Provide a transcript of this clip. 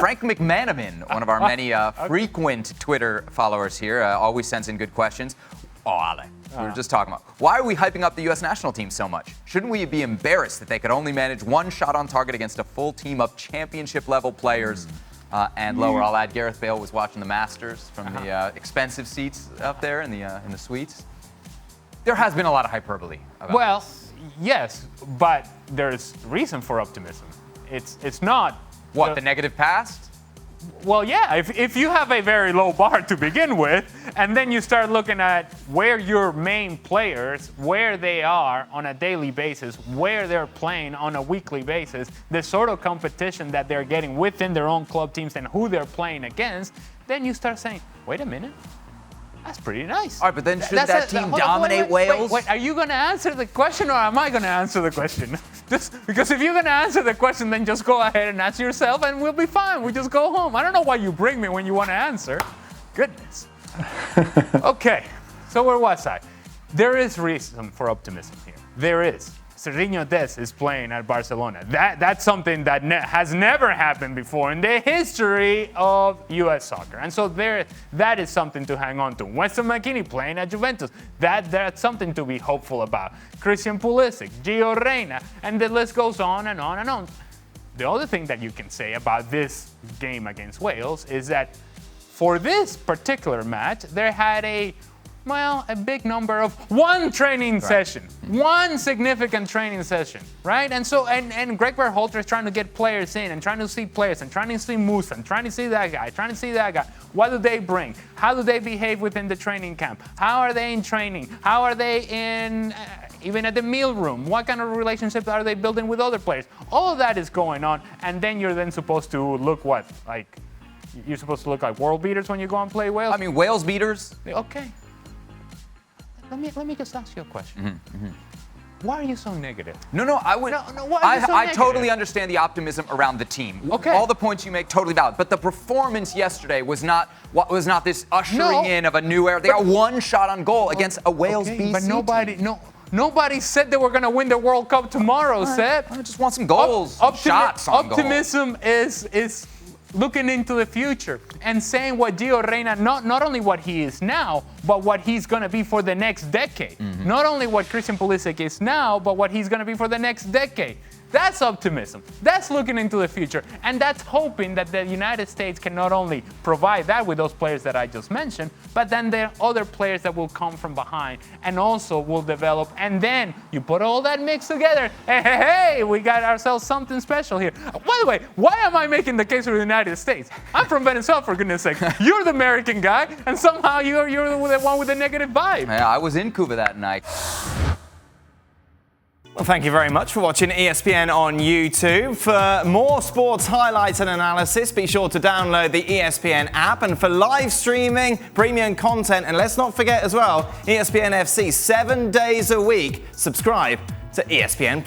Frank McManaman, one of our many frequent Twitter followers here, always sends in good questions. Oh, Ale, we were just talking about, why are we hyping up the U.S. national team so much? Shouldn't we be embarrassed that they could only manage one shot on target against a full team of championship-level players and lower? I'll add, Gareth Bale was watching the Masters from the expensive seats up there in the suites. There has been a lot of hyperbole about this. Yes, but there's reason for optimism. It's not... What, the negative past? Well, yeah, if you have a very low bar to begin with, and then you start looking at where your main players, where they are on a daily basis, where they're playing on a weekly basis, the sort of competition that they're getting within their own club teams and who they're playing against, then you start saying, wait a minute. That's pretty nice. All right, but then should that team dominate Wales? Wait, are you going to answer the question or am I going to answer the question? Just because if you're going to answer the question, then just go ahead and answer yourself and we'll be fine. We just go home. I don't know why you bring me when you want to answer. Goodness. Okay, so where was I? There is reason for optimism here. There is. Sergino Dest is playing at Barcelona. That's something that has never happened before in the history of U.S. soccer. And so that is something to hang on to. Weston McKennie playing at Juventus. That's something to be hopeful about. Christian Pulisic, Gio Reyna, and the list goes on and on and on. The other thing that you can say about this game against Wales is that for this particular match, there had a big number of one training session, one significant training session, right? And so, and Gregg Berhalter is trying to get players in and trying to see players and trying to see Musa and trying to see that guy, trying to see that guy. What do they bring? How do they behave within the training camp? How are they in training? How are they in, even at the meal room? What kind of relationships are they building with other players? All of that is going on, and then you're then supposed to look what? Like, you're supposed to look like world beaters when you go and play Wales? I mean, Wales beaters? Okay. Let me just ask you a question. Why are you so negative? No, I would. I totally understand the optimism around the team. Okay. All the points you make, totally valid. But the performance yesterday was not this ushering in of a new era. They got one shot on goal against a Wales BC but nobody said they were going to win the World Cup tomorrow, Seb. I just want some goals, shots on goal. Optimism is looking into the future and saying what Gio Reyna, not only what he is now, but what he's going to be for the next decade. Not only what Christian Pulisic is now, but what he's going to be for the next decade. That's optimism. That's looking into the future. And that's hoping that the United States can not only provide that with those players that I just mentioned, but then there are other players that will come from behind and also will develop. And then you put all that mix together. Hey, we got ourselves something special here. By the way, why am I making the case for the United States? I'm from Venezuela, for goodness sake. You're the American guy, and somehow you're the one with the negative vibe. Yeah, I was in Cuba that night. Well, thank you very much for watching ESPN on YouTube. For more sports highlights and analysis, be sure to download the ESPN app. And for live streaming, premium content, and let's not forget as well, ESPN FC 7 days a week. Subscribe to ESPN+.